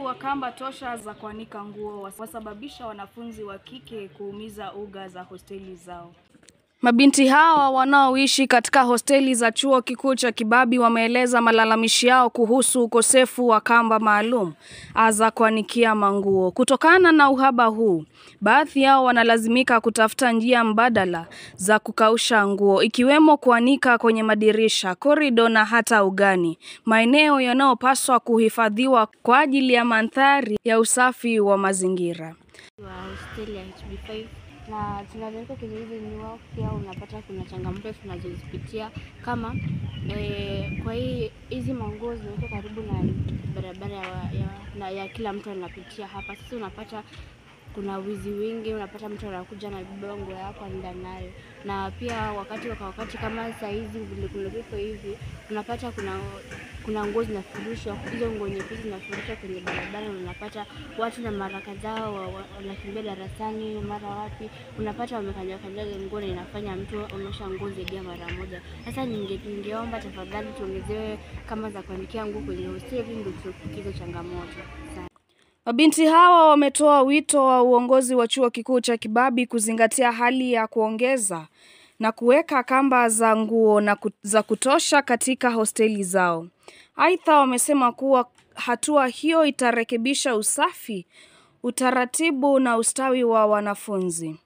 wa kamba tosha za kuanika nguo wasababisha wanafunzi wa kike kuumiza uga za hosteli zao. Mabinti hawa wanaoishi katika hosteli za chuo kikuu cha Kibabii wameeleza malalamishi yao kuhusu ukosefu wa kamba maalum za kuanikia manguo. Kutokana na uhaba huu, baadhi yao wanalazimika kutafuta njia mbadala za kukausha nguo, ikiwemo kuanika kwenye madirisha, korido na hata ugani, maeneo yanayopaswa kuhifadhiwa kwa ajili ya mandhari ya usafi wa mazingira. Hosteli ya HB5 na tunaweka kizuizi ni wao pia unapata kuna changamoto tunazozipitia kama kwa hizi manguo zimewekwa karibu na barabara ya kila mtu anapitia hapa. Sasa unapata kuna wizi wingi, unapata mtu anakuja na beba nguo yako ndani nayo. Na pia wakati kama saa hizi vile kuna hivi unapata kuna nguo zinafurushwa, hizo nguo nyepesi zinafurushwa kwenye barabara, na unapata watu na maraka zao wanakimbia darasani mara wapi, unapata wamekanyaga nguo na inafanya mtu aosha nguo zaidi ya mara moja. Sasa ningeomba tafadhali tuongezewe kama za kuanikia nguo kwenye hosteli ndio tuepuke changamoto. Mabinti hawa wametoa wito wa uongozi wa chuo kikuu cha Kibabii kuzingatia hali ya kuongeza na kuweka kamba za nguo na za kutosha katika hosteli zao. Aidha, wamesema kuwa hatua hiyo itarekebisha usafi, utaratibu na ustawi wa wanafunzi.